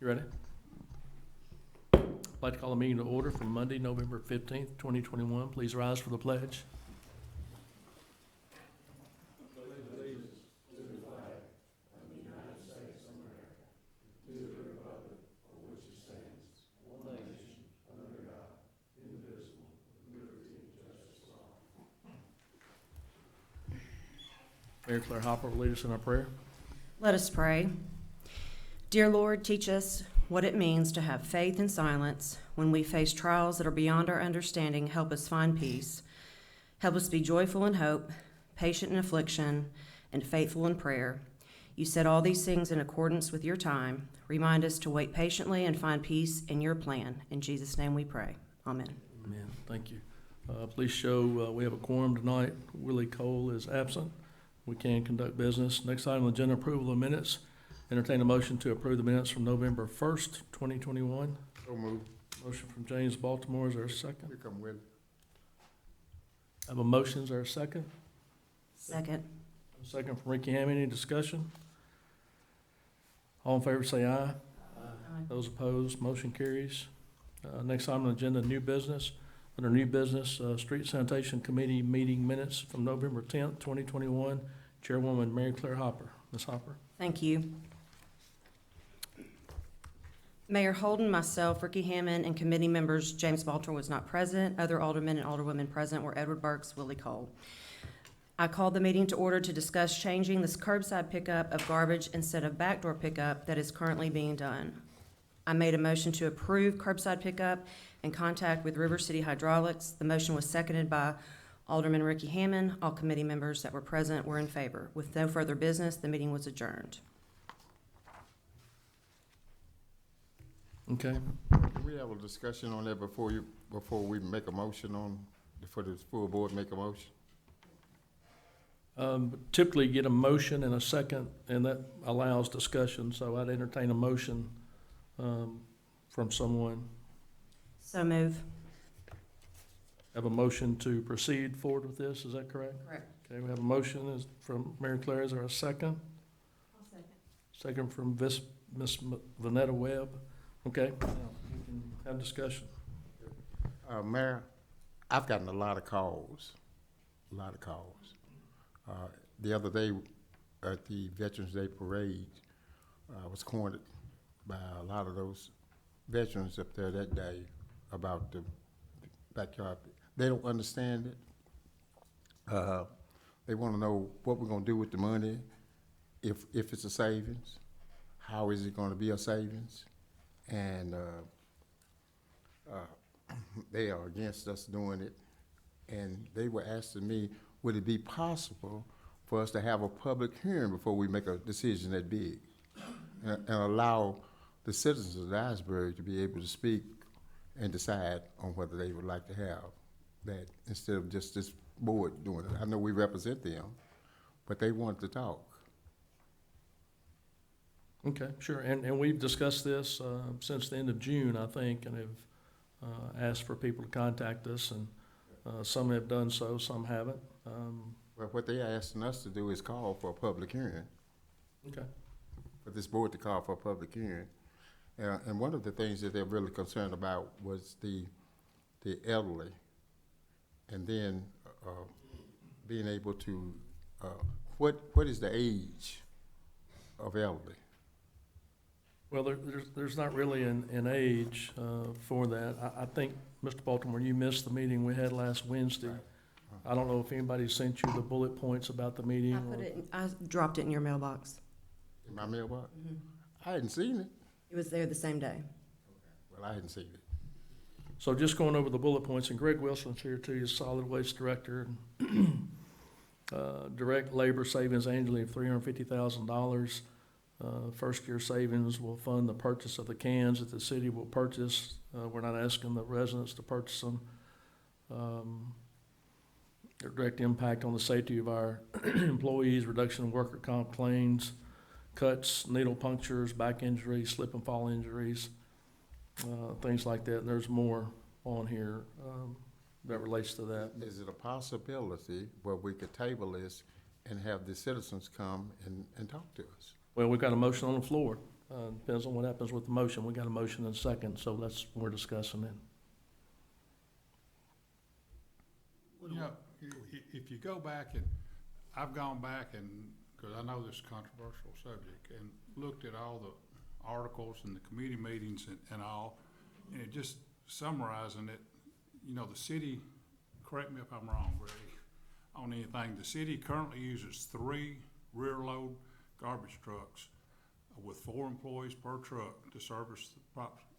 You ready? I'd like to call a meeting to order for Monday, November 15th, 2021. Please rise for the pledge. Mayor Claire Hopper will lead us in our prayer. Let us pray. Dear Lord, teach us what it means to have faith in silence. When we face trials that are beyond our understanding, help us find peace. Help us be joyful in hope, patient in affliction, and faithful in prayer. You said all these things in accordance with your time. Remind us to wait patiently and find peace in your plan. In Jesus' name we pray. Amen. Amen. Thank you. Please show we have a quorum tonight. Willie Cole is absent. We can conduct business. Next item on the agenda, approval of minutes. Entertain a motion to approve the minutes from November 1st, 2021. So moved. Motion from James Baltimore. Is there a second? Here come Willie. I have a motion. Is there a second? Second. A second from Ricky Hammond. Any discussion? All in favor say aye. Aye. Those opposed, motion carries. Next item on the agenda, new business. Under new business, Street Sanitation Committee meeting minutes from November 10th, 2021. Chairwoman Mary Claire Hopper. Ms. Hopper. Thank you. Mayor Holden, myself, Ricky Hammond, and committee members James Baltimore was not present. Other aldermen and alderwomen present were Edward Burks, Willie Cole. I called the meeting to order to discuss changing this curbside pickup of garbage instead of backdoor pickup that is currently being done. I made a motion to approve curbside pickup in contact with River City Hydraulics. The motion was seconded by Alderman Ricky Hammond. All committee members that were present were in favor. With no further business, the meeting was adjourned. Okay. Can we have a discussion on that before we make a motion before the full board make a motion? Typically get a motion and a second, and that allows discussion, so I'd entertain a motion from someone. So move. Have a motion to proceed forward with this, is that correct? Correct. Okay, we have a motion from Mary Claire. Is there a second? I'll second. Second from Miss Vanetta Webb. Okay, now we can have discussion. Mayor, I've gotten a lot of calls. The other day at the Veterans Day Parade, I was cornered by a lot of those veterans up there that day about the backyard. They don't understand it. They want to know what we're going to do with the money, if it's a savings, how is it going to be a savings, and they are against us doing it. And they were asking me, would it be possible for us to have a public hearing before we make a decision that big, and allow the citizens of Dyersburg to be able to speak and decide on whether they would like to have that instead of just this board doing it. I know we represent them, but they want to talk. Okay, sure, and we've discussed this since the end of June, I think, and have asked for people to contact us, and some have done so, some haven't. Well, what they're asking us to do is call for a public hearing, Okay. for this board to call for a public hearing. And one of the things that they're really concerned about was the elderly, and then being able to, what is the age of elderly? Well, there's not really an age for that. I think, Mr. Baltimore, you missed the meeting we had last Wednesday. Right. I don't know if anybody sent you the bullet points about the meeting. I dropped it in your mailbox. In my mailbox? Mm-hmm. I hadn't seen it. It was there the same day. Well, I hadn't seen it. So just going over the bullet points, and Greg Wilson's here too, he's solid waste director. Direct labor savings annually of $350,000. First year savings will fund the purchase of the cans that the city will purchase. We're not asking the residents to purchase them. Direct impact on the safety of our employees, reduction in worker comp claims, cuts, needle punctures, back injuries, slip and fall injuries, things like that. And there's more on here that relates to that. Is it a possibility where we could table this and have the citizens come and talk to us? Well, we've got a motion on the floor. Depends on what happens with the motion. We got a motion and a second, so we're discussing it. You know, if you go back and, I've gone back and, because I know this is a controversial subject, and looked at all the articles and the committee meetings and all, and it just summarizing it, you know, the city, correct me if I'm wrong, Greg, on anything, the city currently uses 3 rear load garbage trucks with 4 employees per truck to service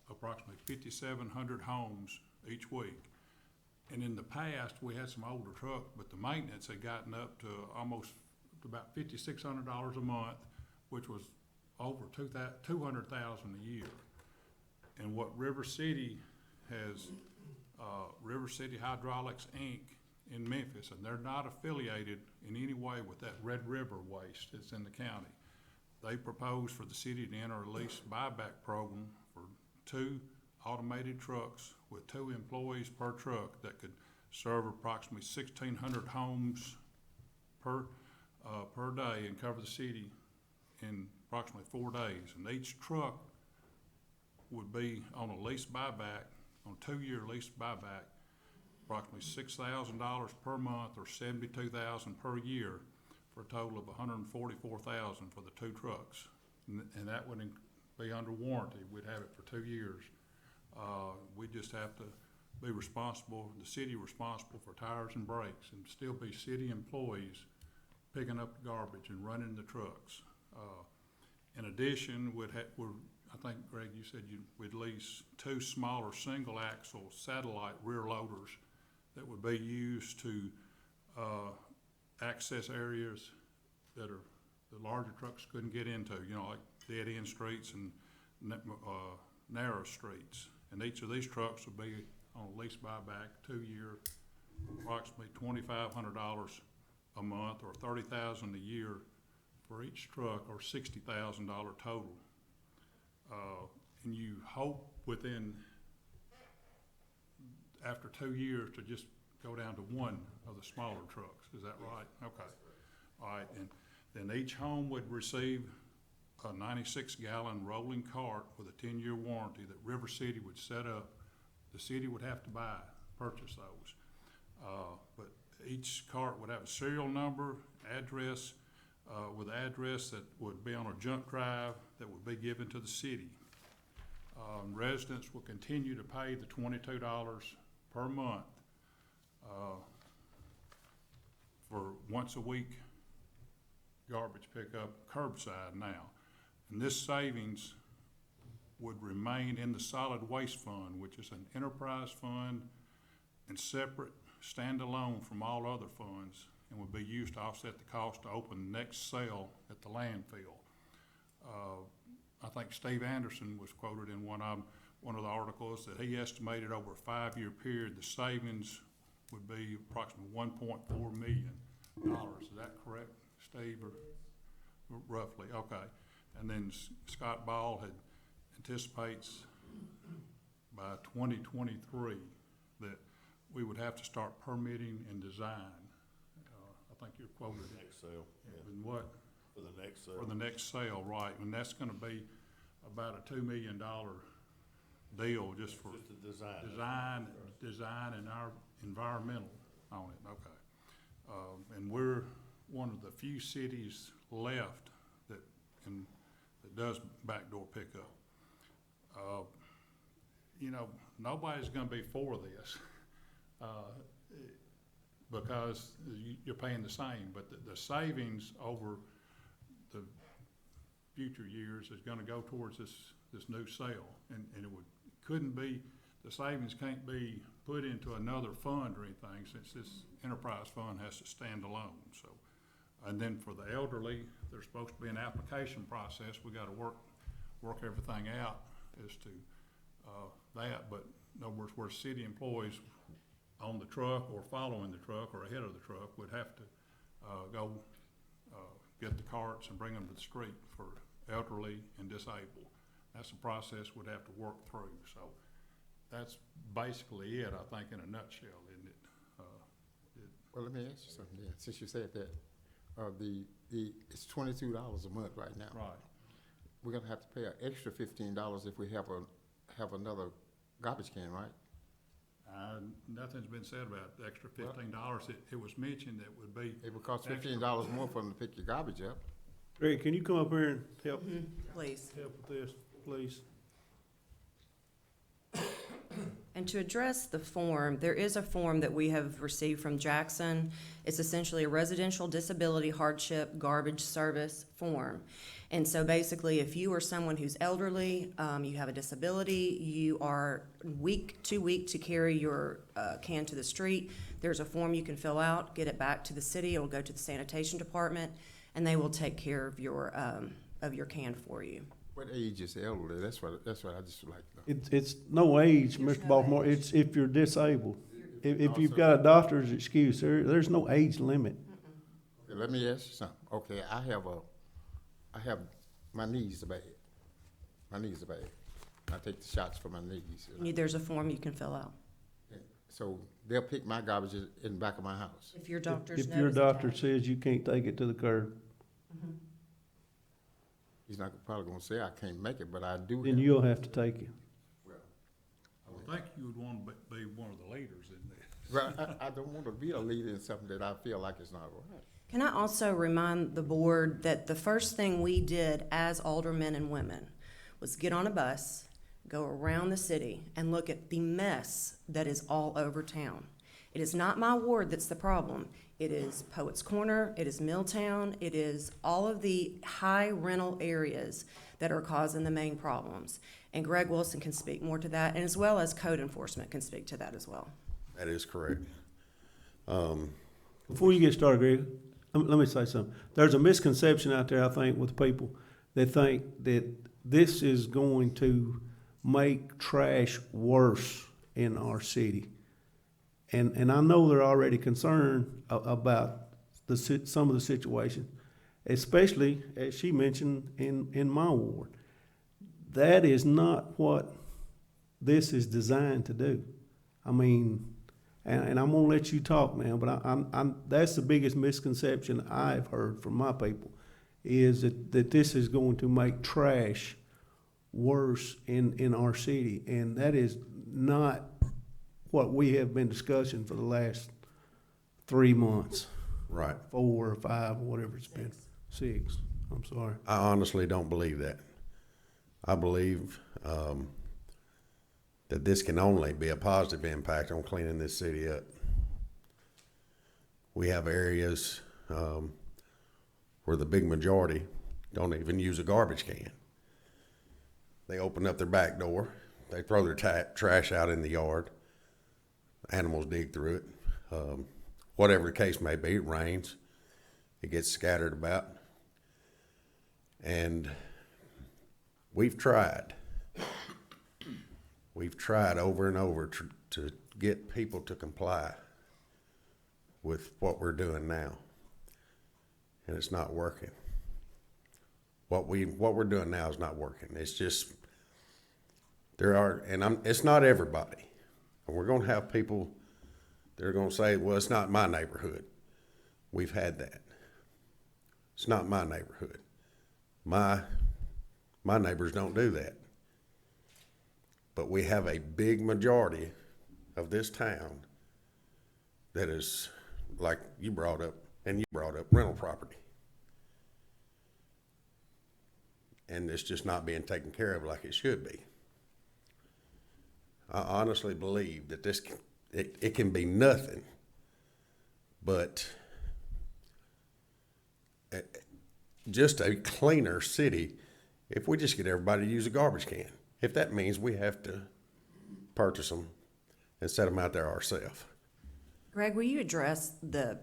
approximately 5,700 homes each week. And in the past, we had some older trucks, but the maintenance had gotten up to almost to about $5,600 a month, which was over $200,000 a year. And what River City has, River City Hydraulics Inc. in Memphis, and they're not affiliated in any way with that Red River waste that's in the county. They propose for the city to enter a lease buyback program for 2 automated trucks with 2 employees per truck that could serve approximately 1,600 homes per day and cover the city in approximately 4 days. And each truck would be on a lease buyback, on a 2-year lease buyback, approximately $6,000 per month or $72,000 per year, for a total of $144,000 for the 2 trucks. And that would be under warranty. We'd have it for 2 years. We just have to be responsible, the city responsible for tires and brakes, and still be city employees picking up the garbage and running the trucks. In addition, I think, Greg, you said we'd lease 2 smaller single axle satellite rear loaders that would be used to access areas that the larger trucks couldn't get into, you know, like dead end streets and narrow streets. And each of these trucks would be on a lease buyback, 2-year, approximately $2,500 a month or $30,000 a year for each truck, or $60,000 total. And you hope after 2 years to just go down to 1 of the smaller trucks. Is that right? Okay. All right. And then each home would receive a 96-gallon rolling cart with a 10-year warranty that River City would set up. The city would have to purchase those. But each cart would have a serial number, address, with address that would be on a junk drive that would be given to the city. Residents will continue to pay the $22 per month for once a week garbage pickup curbside now. And this savings would remain in the solid waste fund, which is an enterprise fund and separate, standalone from all other funds, and would be used to offset the cost to open the next cell at the landfill. I think Steve Anderson was quoted in one of the articles that he estimated over a 5-year period the savings would be approximately $1.4 million. Is that correct, Steve? Or roughly, okay. And then Scott Ball anticipates by 2023 that we would have to start permitting and design. I think you're quoted. Next sale, yeah. In what? For the next sale. For the next sale, right. And that's gonna be about a $2 million deal just for Just the design and our environmental on it, okay. And we're one of the few cities left that does backdoor pickup. You know, nobody's gonna be for this, because you're paying the same, but the savings over the future years is gonna go towards this new sale, and the savings can't be put into another fund or anything, since this enterprise fund has to stand alone, so. And then for the elderly, there's supposed to be an application process. We gotta work everything out as to, that, but in other words, where city employees on the truck or following the truck or ahead of the truck would have to, go, get the carts and bring them to the street for elderly and disabled. That's a process we'd have to work through, so that's basically it, I think, in a nutshell, isn't it? Well, let me ask you something then, since you said that. It's $22 a month right now. Right. we're gonna have to pay an extra $15 if we have another garbage can, right? Nothing's been said about the extra $15. It was mentioned that would be. It would cost $15 more for them to pick your garbage up. Greg, can you come up here and help Please. with this, please? And to address the form, there is a form that we have received from Jackson. It's essentially a residential disability hardship garbage service form. And so basically, if you are someone who's elderly, you have a disability, you are too weak to carry your can to the street, there's a form you can fill out, get it back to the city, it'll go to the sanitation department, and they will take care of your can for you. What age is elderly? That's what I just like to know. It's no age, Mr. Baltimore, it's if you're disabled. If you've got a doctor's excuse, there's no age limit. Okay, let me ask you something. Okay, I have, my knees are bad. My knees are bad. I take the shots for my knees. There's a form you can fill out. So they'll pick my garbage in the back of my house. If your doctor's If note your is doctor attached. says you can't take it to the curb, He's not probably gonna say I can't make it, but I do. then you'll have to take it. I would think you would want to be one of the leaders in this. Well, I don't want to be a leader in something that I feel like is not right. Can I also remind the board that the first thing we did as aldermen and women was get on a bus, go around the city, and look at the mess that is all over town. It is not my ward that's the problem. It is Poets Corner, it is Milltown, it is all of the high rental areas that are causing the main problems. And Greg Wilson can speak more to that, and as well as code enforcement can speak to that as well. That is correct. Before you get started, Greg, let me say something. There's a misconception out there, I think, with people that think that this is going to make trash worse in our city. And I know they're already concerned about some of the situation, especially, as she mentioned, in my ward. That is not what this is designed to do. I mean, and I'm gonna let you talk now, but I'm that's the biggest misconception I've heard from my people, is that this is going to make trash worse in our city, and that is not what we have been discussing for the last 3 months, Right. 4 or 5, whatever it's been. 6. I'm sorry. I honestly don't believe that. I believe that this can only be a positive impact on cleaning this city up. We have areas where the big majority don't even use a garbage can. They open up their back door, they throw their trash out in the yard, animals dig through it. Whatever the case may be, it rains, it gets scattered about. And we've tried over and over to get people to comply with what we're doing now, and it's not working. What we're doing now is not working. It's just it's not everybody, and we're going to have people that are going to say, "Well, it's not my neighborhood." We've had that. It's not my neighborhood. My neighbors don't do that. But we have a big majority of this town that is, like you brought up, rental property. And it's just not being taken care of like it should be. I honestly believe that it can be nothing but just a cleaner city if we just get everybody to use a garbage can. If that means we have to purchase them and set them out there ourselves. Greg, will you address the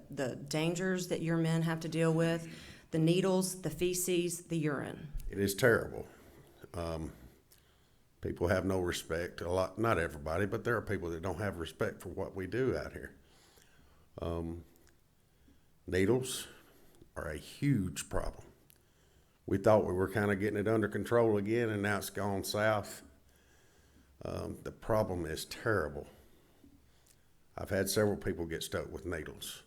dangers that your men have to deal with, the needles, the feces, the urine? It is terrible. People have no respect. Not everybody, but there are people that don't have respect for what we do out here. Needles are a huge problem. We thought we were kind of getting it under control again, and now it's gone south. The problem is terrible. I've had several people get stuck with needles.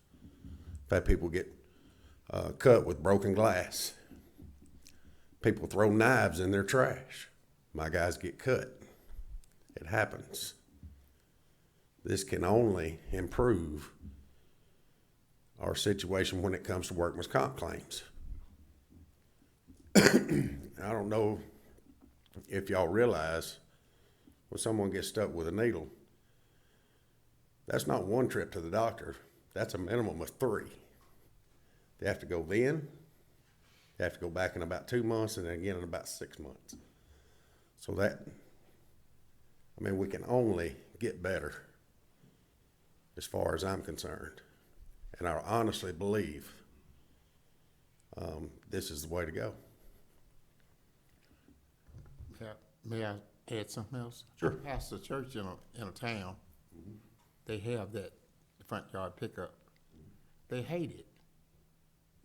I've had people get cut with broken glass. People throw knives in their trash. My guys get cut. It happens. This can only improve our situation when it comes to workman's comp claims. I don't know if y'all realize when someone gets stuck with a needle, that's not one trip to the doctor. That's a minimum of 3. They have to go then, they have to go back in about 2 months, and then again in about 6 months. So we can only get better as far as I'm concerned. And I honestly believe this is the way to go. May I add something else? Sure. I pastor a church in a town. They have that front yard pickup. They hate it.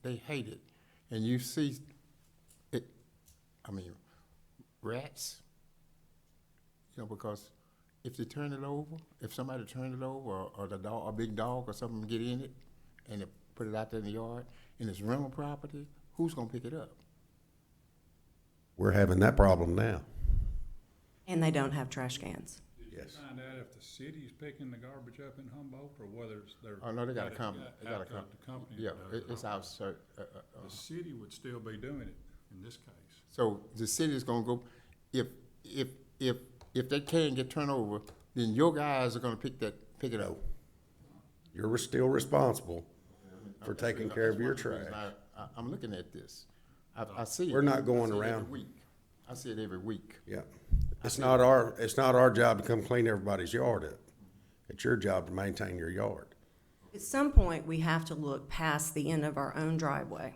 They hate it. And you see it, rats, because if they turn it over, if somebody turn it over, or the dog, a big dog or something get in it, and they put it out there in the yard, and it's rental property, who's gonna pick it up? We're having that problem now. And they don't have trash cans. Did you Yes. find out if the city's picking the garbage up in Humboldt, or whether it's their? Oh, no, they got a company. They got a the company. Yeah, that does it's it. outside. The city would still be doing it in this case. So the city's gonna go, if they can't get turned over, then your guys are gonna pick it up. You're still responsible for taking care of your That's one of the trash. reasons I'm looking at this. I see it. We're not going I see it around. every week. I see it every week. Yeah. It's not our job to come clean everybody's yard up. It's your job to maintain your yard. At some point, we have to look past the end of our own driveway.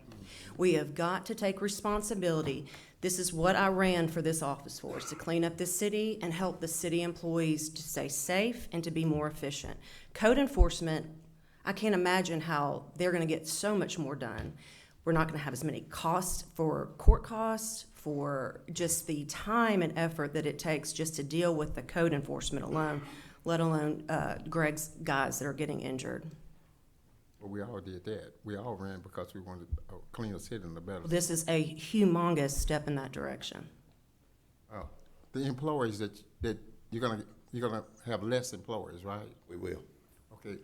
We have got to take responsibility. This is what I ran for this office for, is to clean up this city and help the city employees to stay safe and to be more efficient. Code enforcement, I can't imagine how they're gonna get so much more done. We're not gonna have as many costs for court costs, for just the time and effort that it takes just to deal with the code enforcement alone, let alone Greg's guys that are getting injured. Well, we all did that. We all ran because we wanted a cleaner city and a better. This is a humongous step in that direction. Oh, the employees that you're gonna have less employees, right? We will. Okay.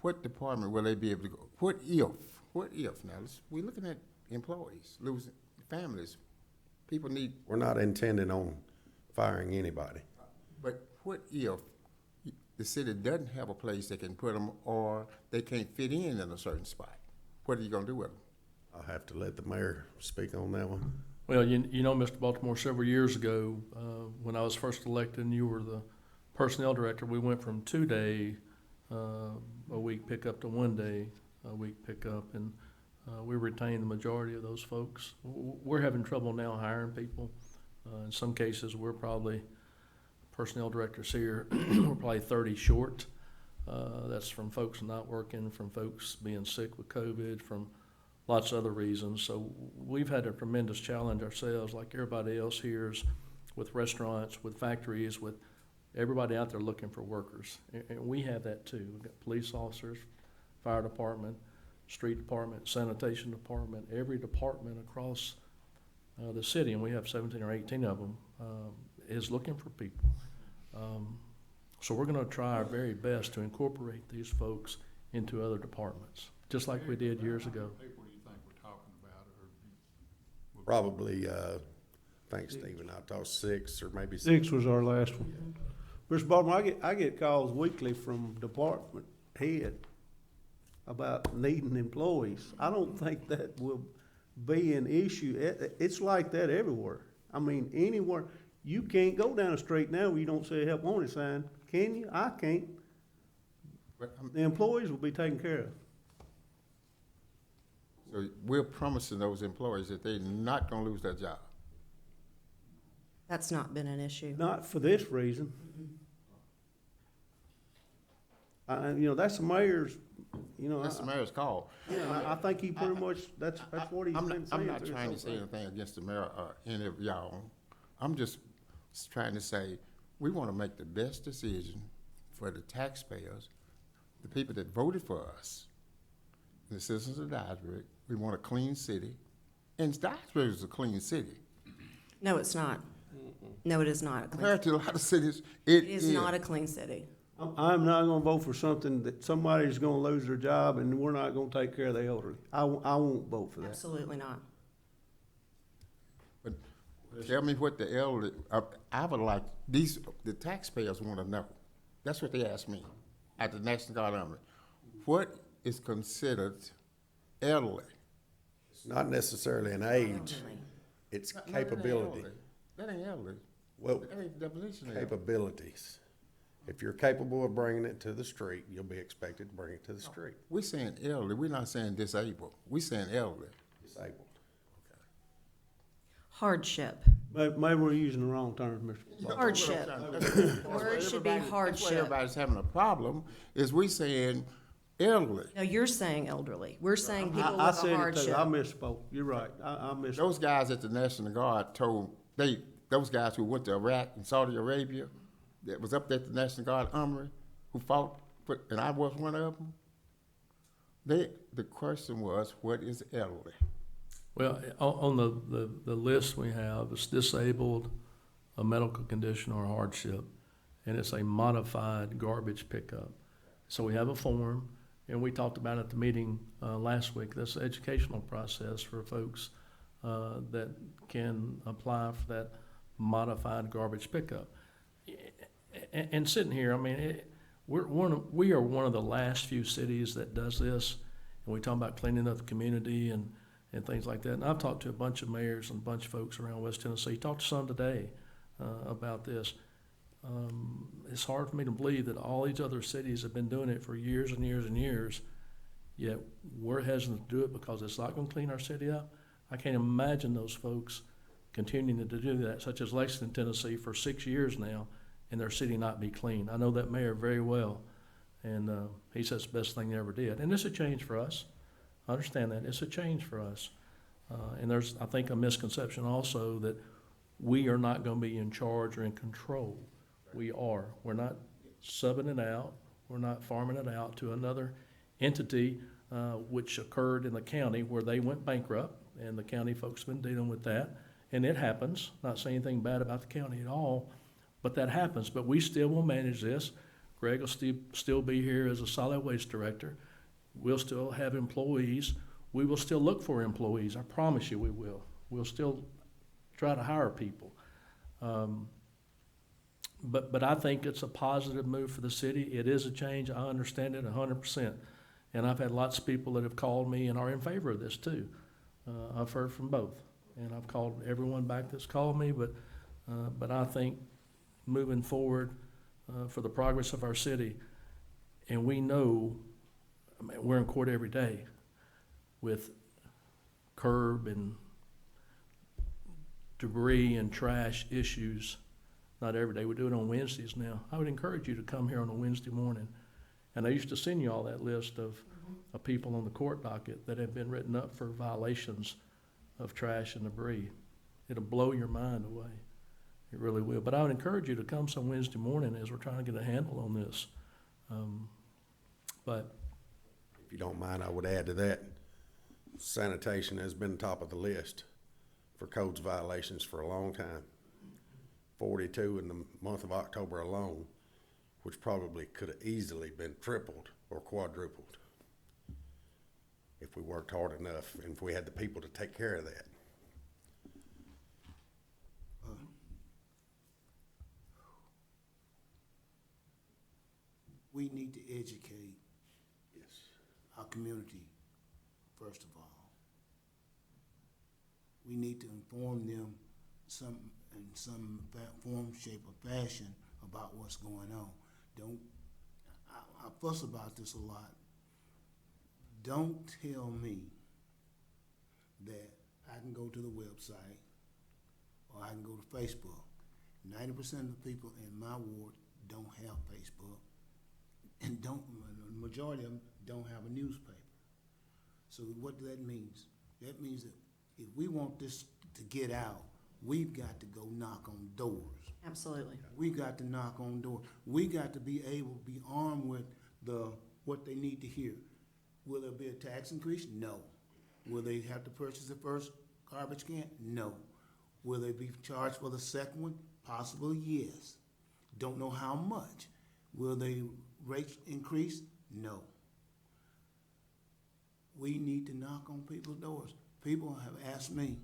What department will they be able to go? What if now? We're looking at employees losing families. People need. We're not intending on firing anybody. But what if the city doesn't have a place they can put them, or they can't fit in a certain spot? What are you gonna do with them? I'll have to let the mayor speak on that one. Well, you know, Mr. Baltimore, several years ago, when I was first elected and you were the personnel director, we went from 2-day a week pickup to 1-day a week pickup, and we retained the majority of those folks. We're having trouble now hiring people. In some cases, we're probably, personnel directors here, we're probably 30 short. That's from folks not working, from folks being sick with COVID, from lots of other reasons. So we've had a tremendous challenge ourselves, like everybody else here is, with restaurants, with factories, with everybody out there looking for workers. And we have that too. We've got police officers, fire department, street department, sanitation department, every department across the city, and we have 17 or 18 of them, is looking for people. So we're gonna try our very best to incorporate these folks into other departments, just like we did years ago. How many people do you think we're talking about, or? Probably, thanks, Stephen, I thought 6 or maybe 6 was our last one. Mr. Baltimore, I get calls weekly from department head about needing employees. I don't think that will be an issue. It's like that everywhere. I mean, anywhere. You can't go down the street now where you don't see a help wanted sign, can you? I can't. But, The employees will be taken care of. so we're promising those employees that they're not gonna lose their job. That's not been an issue. Not for this reason. That's the mayor's, That's the mayor's call. I think he pretty much, that's what he's I'm been not, saying. I'm not through trying to this say whole thing. anything against the mayor or any of y'all. I'm just trying to say, we wanna make the best decision for the taxpayers, the people that voted for us, the citizens of Dyersburg. We want a clean city. And Dyersburg is a clean city. No, it's not. No, it is not a clean, Compared to a lot of cities, it is not a clean city. I'm not gonna vote for something that somebody's gonna lose their job and we're not gonna take care of the elderly. I won't vote for that. Absolutely not. But tell me what the elderly, I would like, the taxpayers want to know. That's what they asked me at the National Guard Army. What is considered elderly? It's not necessarily an age, Elderly. it's No, that ain't capability. elderly. That ain't elderly. Well, That ain't the definition of elderly. capabilities. If you're capable of bringing it to the street, you'll be expected to bring it to the street. We're saying elderly, we're not saying disabled. We're saying elderly. Disabled. Hardship. Maybe we're using the wrong term, Mr. Hardship. Word should be That's why hardship. everybody's having a problem, is we saying elderly. No, you're saying elderly. We're saying people I with said a it too. hardship. I misspoke. You're right. I misspoke. Those guys at the National Guard those guys who went to Iraq and Saudi Arabia, that was up there at the National Guard Armory, who fought, and I was one of them. The question was, what is elderly? Well, on the list we have, it's disabled, a medical condition, or hardship, and it's a modified garbage pickup. So we have a form, and we talked about at the meeting last week, this educational process for folks that can apply for that modified garbage pickup. And sitting here, I mean, we are one of the last few cities that does this, and we talk about cleaning up the community and things like that. And I've talked to a bunch of mayors and a bunch of folks around West Tennessee. Talked to some today about this. It's hard for me to believe that all these other cities have been doing it for years and years and years, yet we're hesitant to do it because it's not going to clean our city up. I can't imagine those folks continuing to do that, such as Lexington, Tennessee, for 6 years now, and their city not be clean. I know that mayor very well, and he says it's the best thing they ever did. And it's a change for us. I understand that. It's a change for us. And there's, I think, a misconception also that we are not going to be in charge or in control. We are. We're not subbing it out. We're not farming it out to another entity, which occurred in the county where they went bankrupt, and the county folks have been dealing with that. And it happens. Not saying anything bad about the county at all, but that happens. But we still will manage this. Greg will still be here as a solid waste director. We'll still have employees. We will still look for employees. I promise you we will. We'll still try to hire people. But I think it's a positive move for the city. It is a change. I understand it 100%. And I've had lots of people that have called me and are in favor of this too. I've heard from both. And I've called everyone back that's called me, but I think moving forward for the progress of our city, and we know, I mean, we're in court every day with curb and debris and trash issues. Not every day. We do it on Wednesdays now. I would encourage you to come here on a Wednesday morning. And I used to send you all that list of people on the court docket that have been written up for violations of trash and debris. It'll blow your mind away. It really will. But I would encourage you to come some Wednesday morning as we're trying to get a handle on this. But If you don't mind, I would add to that, sanitation has been top of the list for codes violations for a long time. 42 in the month of October alone, which probably could have easily been tripled or quadrupled if we worked hard enough and if we had the people to take care of that. We need to educate Yes. our community, first of all. We need to inform them in some form, shape, or fashion about what's going on. I fuss about this a lot. Don't tell me that I can go to the website or I can go to Facebook. 90% of the people in my ward don't have Facebook, and the majority of them don't have a newspaper. So what that means? That means that if we want this to get out, we've got to go knock on doors. Absolutely. We got to knock on doors. We got to be able to be armed with what they need to hear. Will there be a tax increase? No. Will they have to purchase it first? garbage can? No. Will they be charged for the second one? Possibly, yes. Don't know how much. Will they rates increase? No. We need to knock on people's doors. People have asked me,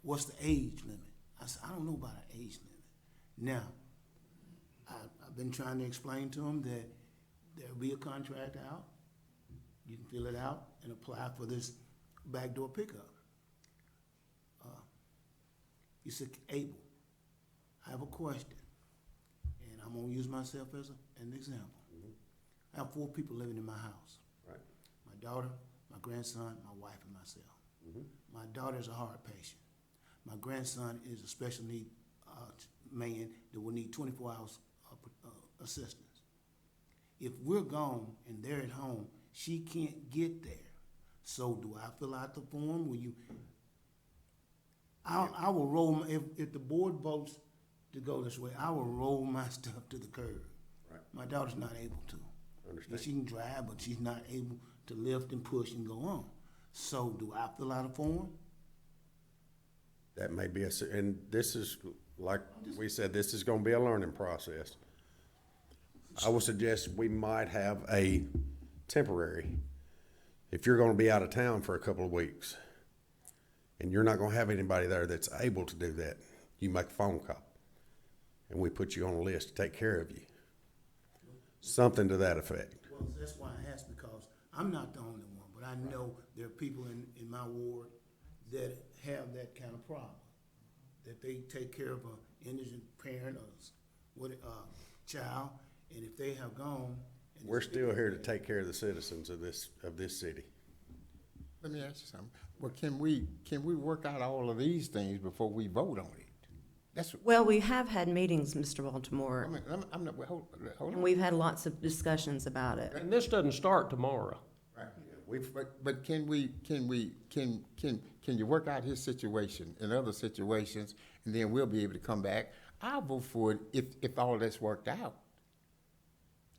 what's the age limit? I said, I don't know about an age limit. Now, I've been trying to explain to them that there'll be a contract out. You can fill it out and apply for this backdoor pickup. You said, Abel, I have a question, and I'm gonna use myself as an example. I have 4 people living in my house. Right. My daughter, my grandson, my wife, and myself. My daughter is a heart patient. My grandson is a special need man that will need 24 hours assistance. If we're gone and they're at home, she can't get there. So do I fill out the form? Will you? I will roll, if the board votes to go this way, I will roll my stuff to the curb. Right. My daughter's not able to. Understand. She can drive, but she's not able to lift and push and go on. So do I fill out a form? That may be and this is, like we said, this is gonna be a learning process. I would suggest we might have a temporary, if you're gonna be out of town for a couple of weeks, and you're not gonna have anybody there that's able to do that, you make a phone call, and we put you on a list to take care of you. Something to that effect. Well, that's why I asked, because I'm not the only one, but I know there are people in my ward that have that kind of problem, that they take care of an indigent parent or child, and if they have gone. and We're it's- still here to take care of the citizens of this city. Let me ask you something. Well, can we work out all of these things before we vote on it? That's, Well, we have had meetings, Mr. Baltimore, I'm not, hold and on. we've had lots of discussions about it. And this doesn't start tomorrow. Right. But can you work out his situation and other situations, and then we'll be able to come back? I'll vote for it if all that's worked out.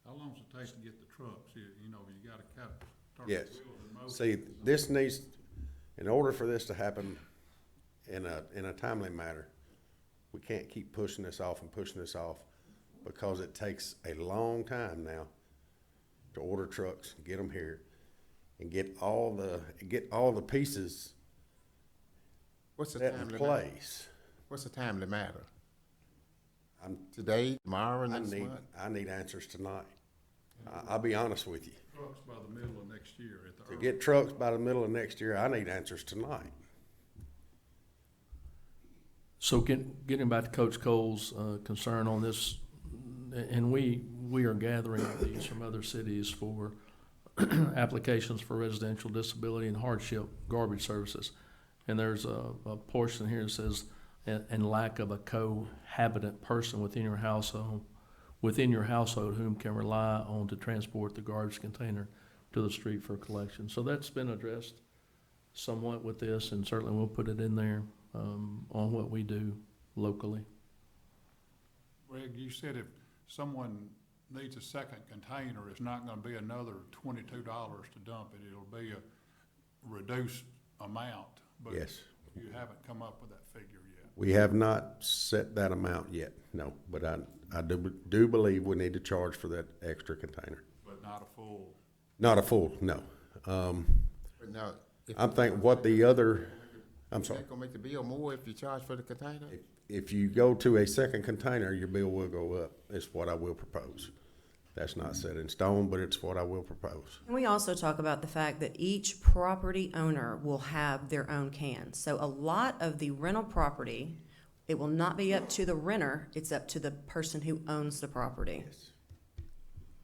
How long does it take to get the trucks? You know, you gotta kind of start Yes. the wheels in motion. See, this needs, in order for this to happen in a timely manner, we can't keep pushing this off and pushing this off, because it takes a long time now to order trucks, get them here, and get all the pieces What's the set in timely matter? place. What's the timely matter? I'm, Today, tomorrow, next month? I need answers tonight. I'll be honest with you. Trucks by the middle of next year at the To earliest. get trucks by the middle of next year, I need answers tonight. So getting back to Coach Cole's concern on this, and we are gathering these from other cities for applications for residential disability and hardship garbage services. And there's a portion here that says, and lack of a cohabitant person within your household whom can rely on to transport the garbage container to the street for collection. So that's been addressed somewhat with this, and certainly we'll put it in there on what we do locally. Greg, you said if someone needs a second container, it's not gonna be another $22 to dump it. It'll be a reduced amount. But Yes. you haven't come up with that figure yet. We have not set that amount yet, no, but I do believe we need to charge for that extra container. But not a full. Not a full, no. But now, if I'm thinking what the other, I'm is sorry, that gonna make the bill more if you charge for the container? if you go to a second container, your bill will go up, is what I will propose. That's not set in stone, but it's what I will propose. And we also talk about the fact that each property owner will have their own can. So a lot of the rental property, it will not be up to the renter, it's up to the person who owns the property.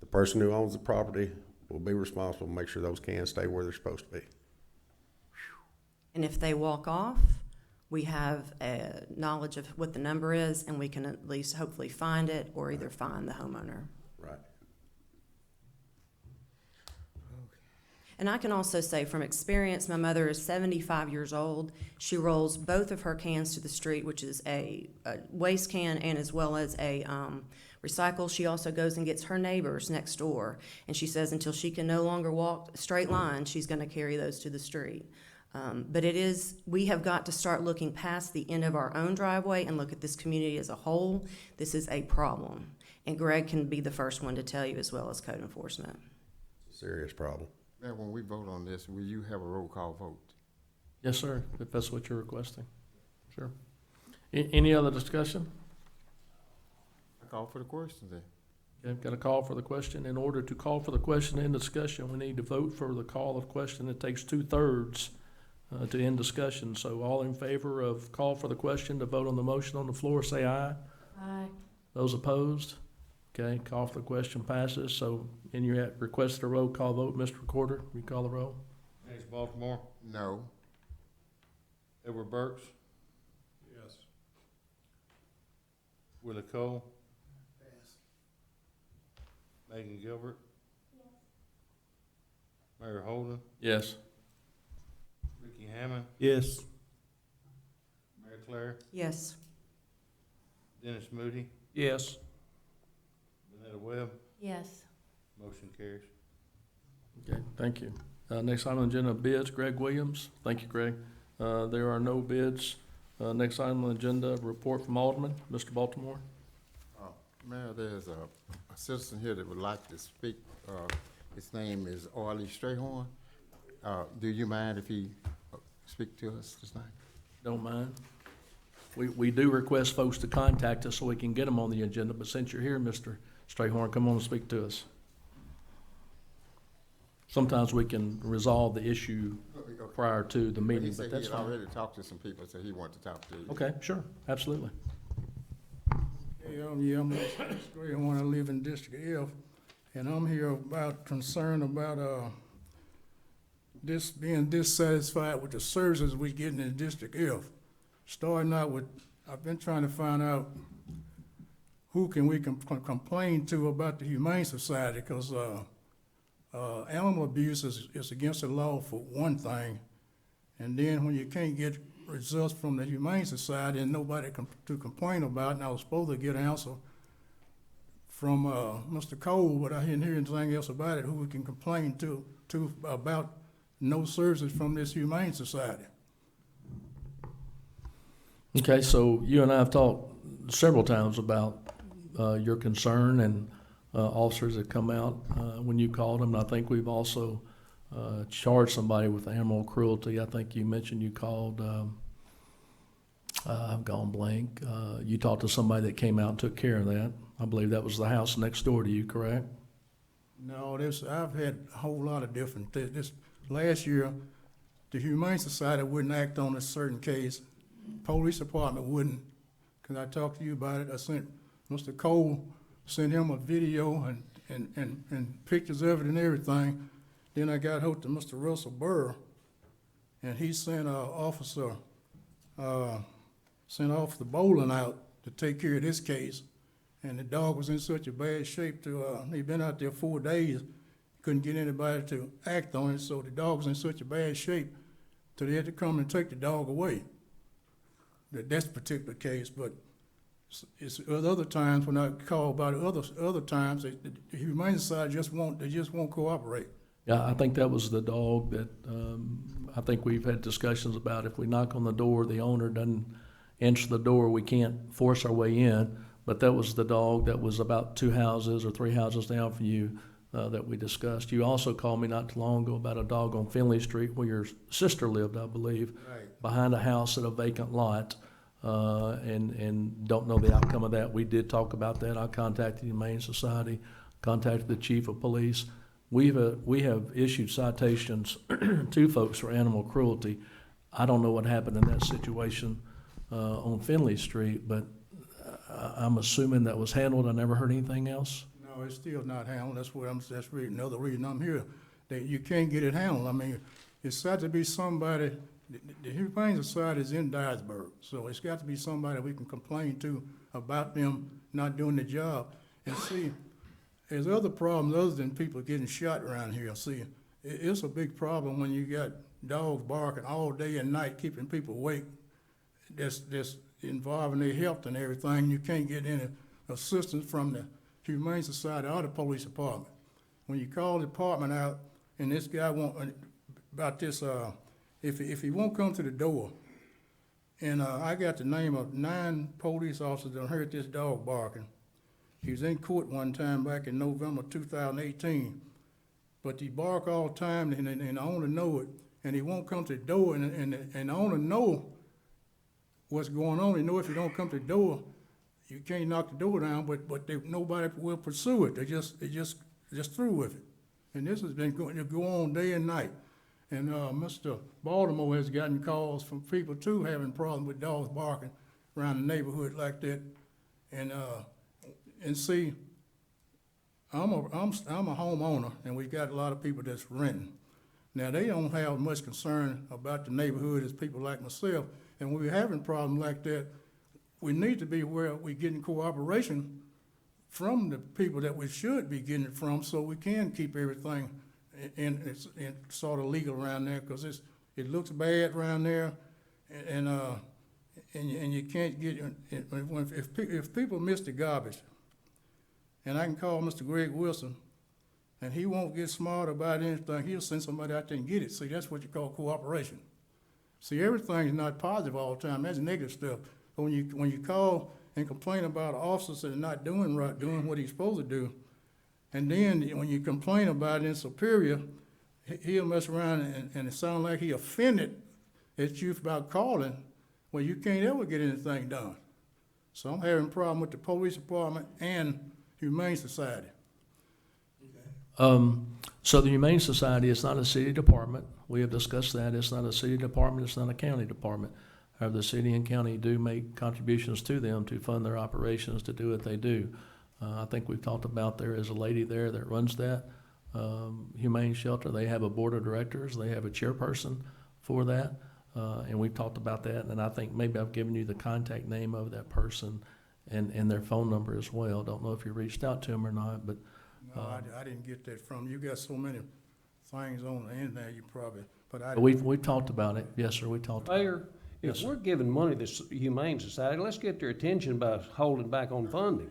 The person who owns the property will be responsible to make sure those cans stay where they're supposed to be. And if they walk off, we have knowledge of what the number is, and we can at least hopefully find it or either find the homeowner. Right. And I can also say from experience, my mother is 75 years old. She rolls both of her cans to the street, which is a waste can and as well as a recycle. She also goes and gets her neighbors next door. And she says until she can no longer walk a straight line, she's going to carry those to the street. But we have got to start looking past the end of our own driveway and look at this community as a whole. This is a problem. And Greg can be the first one to tell you, as well as code enforcement. Serious problem. Now, when we vote on this, will you have a roll call vote? Yes, sir, if that's what you're requesting. Sure. Any other discussion? I call for the question then. Okay, got a call for the question. In order to call for the question and discussion, we need to vote for the call of question. It takes 2/3 to end discussion. So all in favor of call for the question to vote on the motion on the floor, say aye. Aye. Those opposed? Okay, call for the question passes. So in your requested a roll call vote, Mr. Recorder, you call the roll? James Baltimore, No. Edward Burks. Yes. Willie Cole. Megan Gilbert. Mayor Holden, Yes. Ricky Hammond, Yes. Mayor Claire, Yes. Dennis Moody, Yes. Vanetta Webb, Yes. motion carries. Okay, thank you. Next item on the agenda, bids, Greg Williams. Thank you, Greg. There are no bids. Next item on the agenda, report from Alderman, Mr. Baltimore. Mayor, there's a citizen here that would like to speak. His name is Orly Strayhorn. Do you mind if he speak to us this night? Don't mind. We do request folks to contact us so we can get them on the agenda, but since you're here, Mr. Strayhorn, come on and speak to us. Sometimes we can resolve the issue prior to the meeting, He but said that's he had fine. already talked to some people, so he wanted to talk to you. Okay, sure, absolutely. Hey, I'm Strayhorn, I live in District F, and I'm here concerned about, this being dissatisfied with the services we getting in District F. Starting out with, I've been trying to find out who can we complain to about the Humane Society, because, animal abuse is against the law for one thing, and then when you can't get results from the Humane Society and nobody to complain about, and I was supposed to get an answer from Mr. Cole, but I didn't hear anything else about it, who we can complain to about no services from this Humane Society. Okay, so you and I have talked several times about your concern and officers that come out when you called them. I think we've also charged somebody with animal cruelty. I think you mentioned you called, I've gone blank. You talked to somebody that came out and took care of that. I believe that was the house next door to you, correct? No, I've had a whole lot of different, this last year, the Humane Society wouldn't act on a certain case. Police department wouldn't, because I talked to you about it. I sent Mr. Cole, sent him a video and pictures of it and everything. Then I got hold to Mr. Russell Burr, and he sent Officer Bowling out to take care of this case. And the dog was in such a bad shape he'd been out there 4 days, couldn't get anybody to act on it, so the dog was in such a bad shape that they had to come and take the dog away. That's particular case, but it's other times when I call about it, other times, the Humane Society just won't cooperate. Yeah, I think that was the dog that, I think we've had discussions about if we knock on the door, the owner doesn't answer the door, we can't force our way in. But that was the dog that was about 2 houses or 3 houses down from you that we discussed. You also called me not too long ago about a dog on Finley Street where your sister lived, I believe, Right. behind a house at a vacant lot, and don't know the outcome of that. We did talk about that. I contacted the Humane Society, contacted the chief of police. We have issued citations to folks for animal cruelty. I don't know what happened in that situation on Finley Street, but I'm assuming that was handled. I never heard anything else. No, it's still not handled. That's another reason I'm here. That you can't get it handled. I mean, it's got to be somebody. The Humane Society is in Dyersburg, so it's got to be somebody we can complain to about them not doing the job. And see, there's other problems other than people getting shot around here. See, it's a big problem when you got dogs barking all day and night, keeping people awake. That's involving their health and everything. You can't get any assistance from the Humane Society or the police department. When you call the department out, and this guy about this if he won't come to the door, and, I got the name of 9 police officers that heard this dog barking. He was in court one time back in November 2018, but he bark all the time, and the owner know it, and he won't come to the door, and the owner know what's going on. He know if you don't come to the door, you can't knock the door down, but nobody will pursue it. They just through with it. And this has been going to go on day and night. And, Mr. Baltimore has gotten calls from people too having problems with dogs barking around the neighborhood like that. And see, I'm a homeowner, and we got a lot of people that's renting. Now, they don't have much concern about the neighborhood as people like myself. And when we're having problems like that, we need to be where we're getting cooperation from the people that we should be getting it from, so we can keep everything in sort of legal around there, because it looks bad around there, and you can't get if people miss the garbage, and I can call Mr. Greg Wilson, and he won't get smart about anything. He'll send somebody out there and get it. See, that's what you call cooperation. See, everything's not positive all the time. That's negative stuff. But when you call and complain about officers that are not doing right, doing what he's supposed to do, and then when you complain about it in Superior, he'll mess around and it sounds like he offended at you about calling. Well, you can't ever get anything done. So I'm having a problem with the police department and Humane Society. So the Humane Society is not a city department. We have discussed that. It's not a city department. It's not a county department. However, the city and county do make contributions to them to fund their operations to do what they do. I think we've talked about there is a lady there that runs that humane shelter. They have a board of directors. They have a chairperson for that. And we've talked about that. And I think maybe I've given you the contact name of that person and their phone number as well. Don't know if you reached out to them or not, but No, I didn't get that from you. You got so many things on the end there, you probably, but I. we've talked about it. Yes, sir, we talked about it. Mayor, Yes, if sir. we're giving money to the Humane Society, let's get their attention by holding back on funding.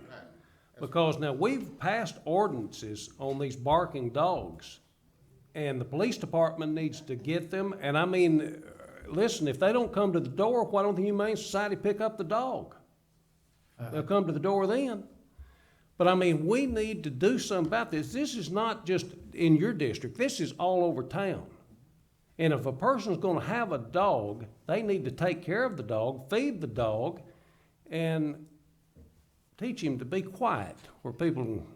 Because now we've passed ordinances on these barking dogs, and the police department needs to get them. And I mean, listen, if they don't come to the door, why don't the Humane Society pick up the dog? They'll come to the door then. But I mean, we need to do something about this. This is not just in your district. This is all over town. And if a person's gonna have a dog, they need to take care of the dog, feed the dog, and teach him to be quiet where people can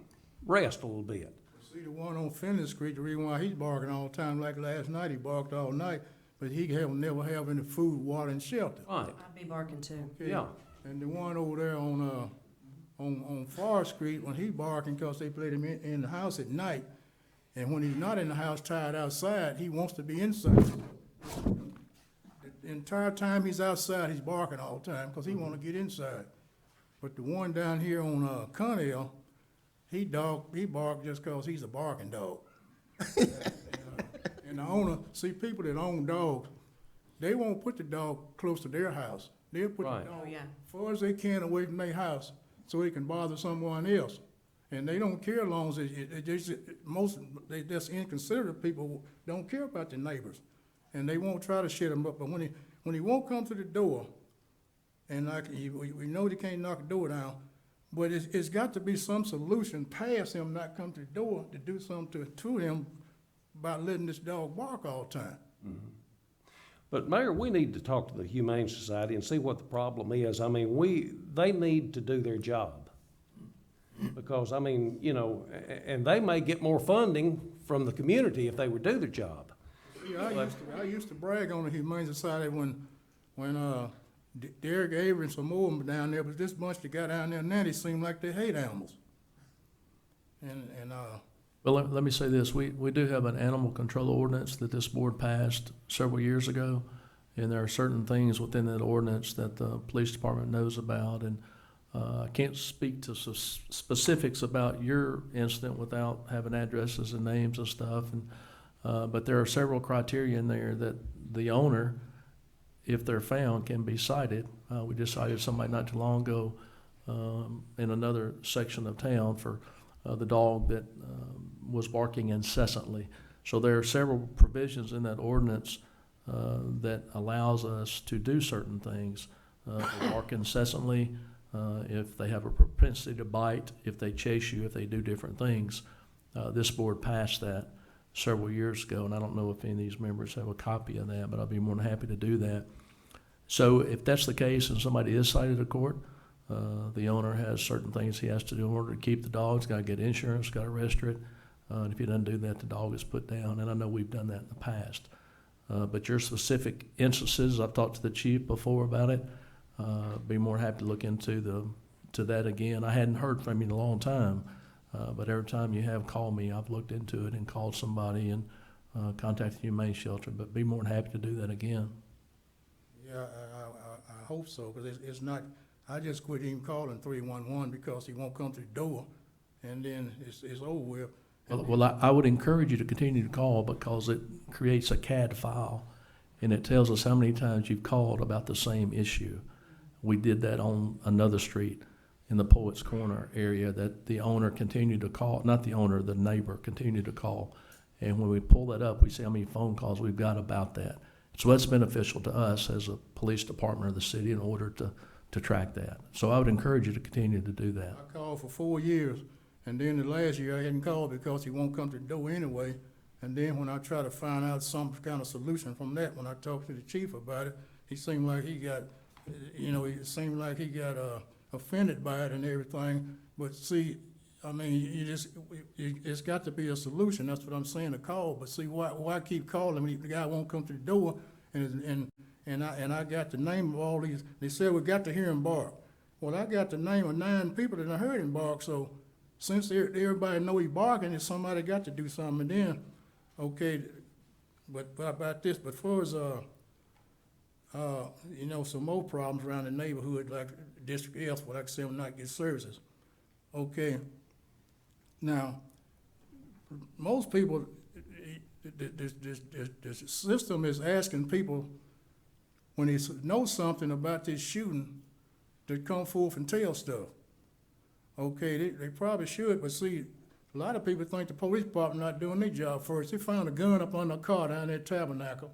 rest a little bit. See, the one on Fenton Street, the reason why he's barking all the time, like last night, he barked all night, but he never have any food, water, and shelter. Right, I'd be barking too. Okay? yeah. And the one over there on Forest Street, when he barking, cause they let him in the house at night, and when he's not in the house, tired outside, he wants to be inside. The entire time he's outside, he's barking all the time, cause he wanna get inside. But the one down here on, Connell, he bark just cause he's a barking dog. And the owner, see, people that own dogs, they won't put the dog close to their house. They'll put the Right. dog Oh, yeah. as far as they can away from their house so they can bother someone else. And they don't care as long as they just inconsiderate people don't care about their neighbors. And they won't try to shut them up, but when he won't come to the door, and like, we know they can't knock the door down, but it's got to be some solution past him not come to the door to do something to him about letting this dog bark all the time. But Mayor, we need to talk to the Humane Society and see what the problem is. I mean, they need to do their job. Because, I mean, you know, and they may get more funding from the community if they would do their job. Yeah, I used to brag on the Humane Society when Derek Avery and some more of them down there, but this bunch that got down there now, they seem like they hate animals. Well, let me say this. We do have an animal control ordinance that this board passed several years ago, and there are certain things within that ordinance that the police department knows about, and I can't speak to specifics about your incident without having addresses and names and stuff, but there are several criteria in there that the owner, if they're found, can be cited. We just cited somebody not too long ago in another section of town for the dog that was barking incessantly. So there are several provisions in that ordinance that allows us to do certain things. Bark incessantly, if they have a propensity to bite, if they chase you, if they do different things. This board passed that several years ago, and I don't know if any of these members have a copy of that, but I'll be more than happy to do that. So if that's the case and somebody is cited at court, the owner has certain things he has to do in order to keep the dog. He's got to get insurance, got to register it. And if he doesn't do that, the dog is put down. And I know we've done that in the past. But your specific instances, I've talked to the chief before about it. Be more happy to look into that again. I hadn't heard from you in a long time, but every time you have called me, I've looked into it and called somebody and contacted the Humane Shelter. But be more than happy to do that again. Yeah, I hope so, because it's not, I just quit even calling 311 because he won't come to the door, and then it's over with. Well, I would encourage you to continue to call because it creates a CAD file, and it tells us how many times you've called about the same issue. We did that on another street in the Poets Corner area that the owner continued to call, not the owner, the neighbor continued to call. And when we pull that up, we see how many phone calls we've got about that. So that's beneficial to us as a police department of the city in order to track that. So I would encourage you to continue to do that. I called for 4 years, and then the last year I hadn't called because he won't come to the door anyway. And then when I try to find out some kind of solution from that, when I talked to the chief about it, he seemed like he got, it seemed like he got offended by it and everything. But see, I mean, it's got to be a solution. That's what I'm saying, a call. But see, why keep calling when the guy won't come to the door? And I got the name of all these. They said we got to hear him bark. Well, I got the name of 9 people that I heard him bark. So since everybody know he barking, somebody got to do something. And then, okay, but about this, but far as some more problems around the neighborhood, like District F, what I say will not get services. Okay. Now, most people, the system is asking people when they know something about this shooting to come forth and tell stuff. Okay, they probably should, but see, a lot of people think the police department not doing their job first. They found a gun up on the car down there at Tabernacle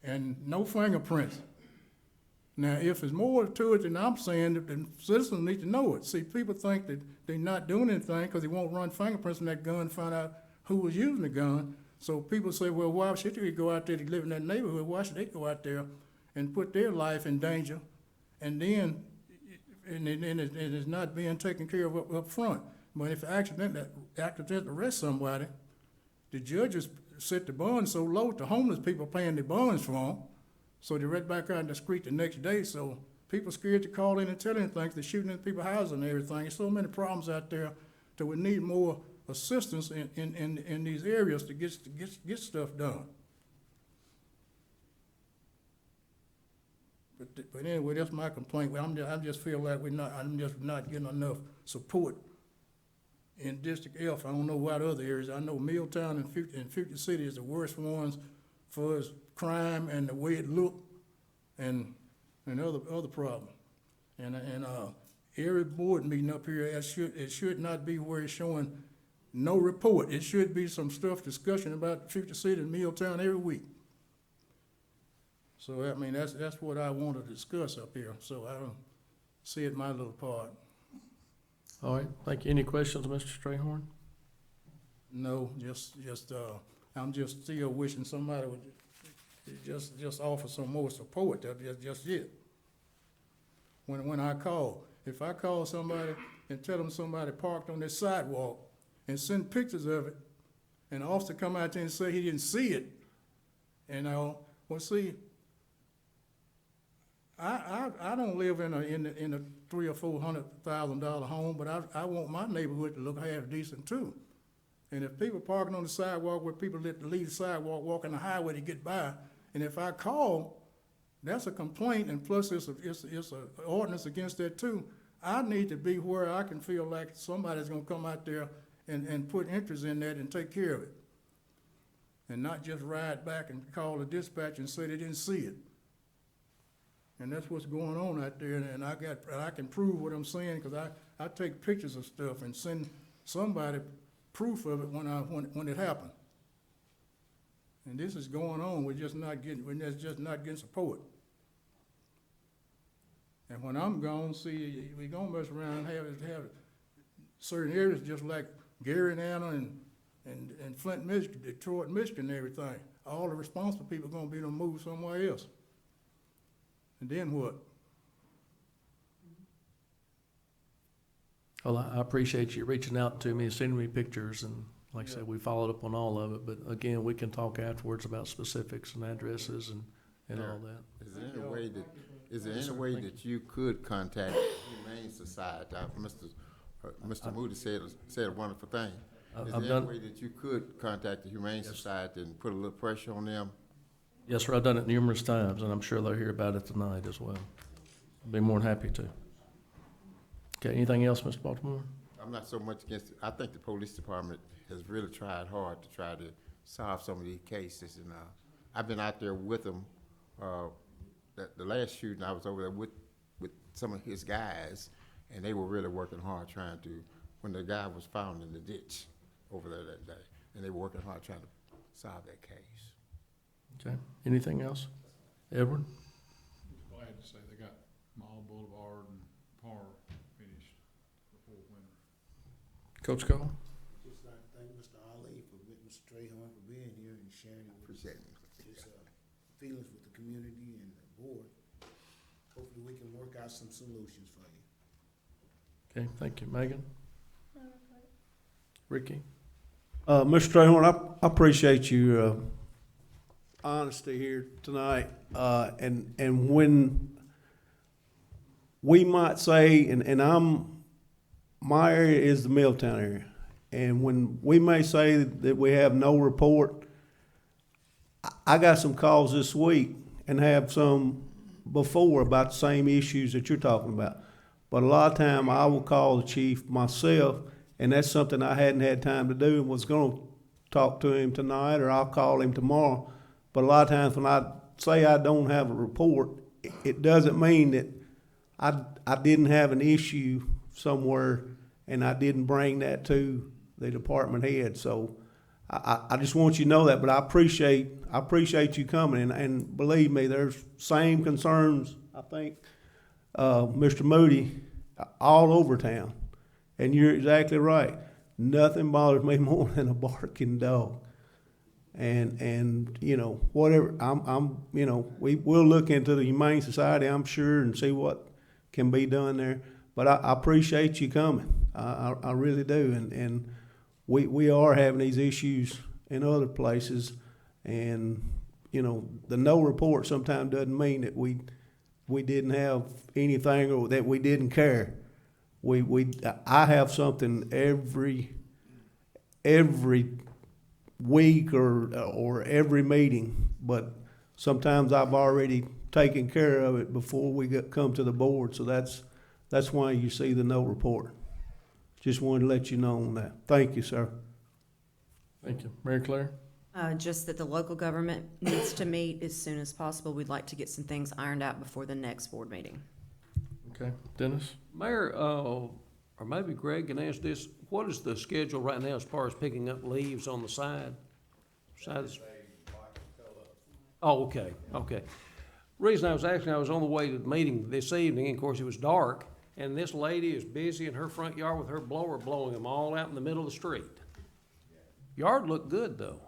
and no fingerprints. Now, if there's more to it than I'm saying, the citizens need to know it. See, people think that they're not doing anything because they won't run fingerprints on that gun and find out who was using the gun. So people say, well, why should they go out there to live in that neighborhood? Why should they go out there and put their life in danger? And then it's not being taken care of up front. But if accidentally arrest somebody, the judges set the bond so low, the homeless people paying the bonds for them. So they're right back out in the street the next day. So people scared to call in and tell anything. They're shooting in people's houses and everything. There's so many problems out there that we need more assistance in these areas to get stuff done. But anyway, that's my complaint. I just feel like I'm just not getting enough support in District F. I don't know what other areas. I know Milltown and Future City is the worst ones for its crime and the way it looked and other problems. And every board meeting up here, it should not be where it's showing no report. It should be some discussion about Future City and Milltown every week. So, I mean, that's what I want to discuss up here. So I don't see it my little part. All right, thank you. Any questions, Mr. Strayhorn? No, I'm just still wishing somebody would just offer some more support. That's just it. When I call, if I call somebody and tell them somebody parked on this sidewalk and send pictures of it, and the officer come out there and say he didn't see it, well, see, I don't live in a $300,000 or $400,000 home, but I want my neighborhood to look half decent too. And if people parking on the sidewalk where people leave the sidewalk, walk on the highway to get by, and if I call, that's a complaint, and plus it's an ordinance against that too. I need to be where I can feel like somebody's gonna come out there and put interest in that and take care of it. And not just ride back and call the dispatch and say they didn't see it. And that's what's going on out there, and I can prove what I'm saying because I take pictures of stuff and send somebody proof of it when it happened. And this is going on, we're just not getting support. And when I'm gone, see, we gonna mess around and have certain areas just like Gary and Anna and Flint, Michigan, Detroit, Michigan, and everything. All the responsible people gonna be to move somewhere else. And then what? Well, I appreciate you reaching out to me and sending me pictures, and like I said, we followed up on all of it, but again, we can talk afterwards about specifics and addresses and all that. Is there any way that you could contact Humane Society? Mr. Moody said a wonderful thing. Is there any way that you could contact the Humane Society and put a little pressure on them? Yes, sir, I've done it numerous times, and I'm sure they'll hear about it tonight as well. I'd be more than happy to. Okay, anything else, Mr. Baltimore? I'm not so much against it. I think the police department has really tried hard to try to solve some of these cases, and I've been out there with them. The last shooting, I was over there with some of his guys, and they were really working hard trying to, when the guy was found in the ditch over there that day, and they were working hard trying to solve that case. Okay, anything else? Edward? Glad to say they got Mall Boulevard and Par finished before winter. Coach Cole? Just like to thank Mr. Ali for Mr. Strayhorn for being here and sharing Appreciate it. his feelings with the community and the board. Hopefully we can work out some solutions for you. Okay, thank you. Megan? Ricky? Mr. Strayhorn, I appreciate your honesty here tonight. And when we might say, my area is the Milltown area, and when we may say that we have no report, I got some calls this week and have some before about the same issues that you're talking about. But a lot of time I will call the chief myself, and that's something I hadn't had time to do and was going to talk to him tonight, or I'll call him tomorrow. But a lot of times when I say I don't have a report, it doesn't mean that I didn't have an issue somewhere and I didn't bring that to the department head. So I just want you to know that, but I appreciate you coming, and believe me, there's same concerns, I think, Mr. Moody, all over town. And you're exactly right. Nothing bothers me more than a barking dog. And you know, whatever, we'll look into the Humane Society, I'm sure, and see what can be done there. But I appreciate you coming. I really do. And we are having these issues in other places, and you know, the no report sometimes doesn't mean that we didn't have anything or that we didn't care. I have something every week or every meeting, but sometimes I've already taken care of it before we come to the board. So that's why you see the no report. Just wanted to let you know on that. Thank you, sir. Thank you. Mary Claire? Just that the local government needs to meet as soon as possible. We'd like to get some things ironed out before the next board meeting. Okay. Dennis? Mayor, or maybe Greg can answer this, what is the schedule right now as far as picking up leaves on the side? Oh, okay. Reason I was asking, I was on the way to the meeting this evening, and of course it was dark, and this lady is busy in her front yard with her blower blowing them all out in the middle of the street. Yard looked good though.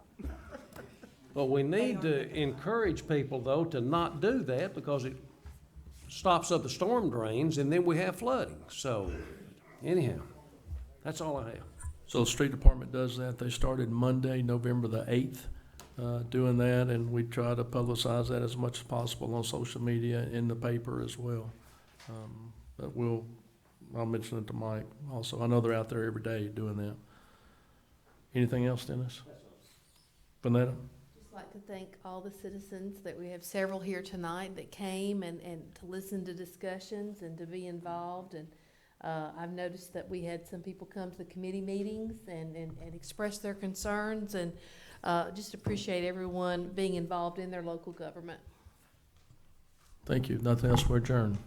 But we need to encourage people though to not do that, because it stops up the storm drains and then we have flooding. So anyhow, that's all I have. So the street department does that. They started Monday, November the 8th, doing that, and we try to publicize that as much as possible on social media, in the paper as well. But I'll mention it to Mike also. I know they're out there every day doing that. Anything else, Dennis? Vanetta? Just like to thank all the citizens, that we have several here tonight that came and to listen to discussions and to be involved. And I've noticed that we had some people come to the committee meetings and express their concerns, and just appreciate everyone being involved in their local government. Thank you. Nothing else, we're adjourned.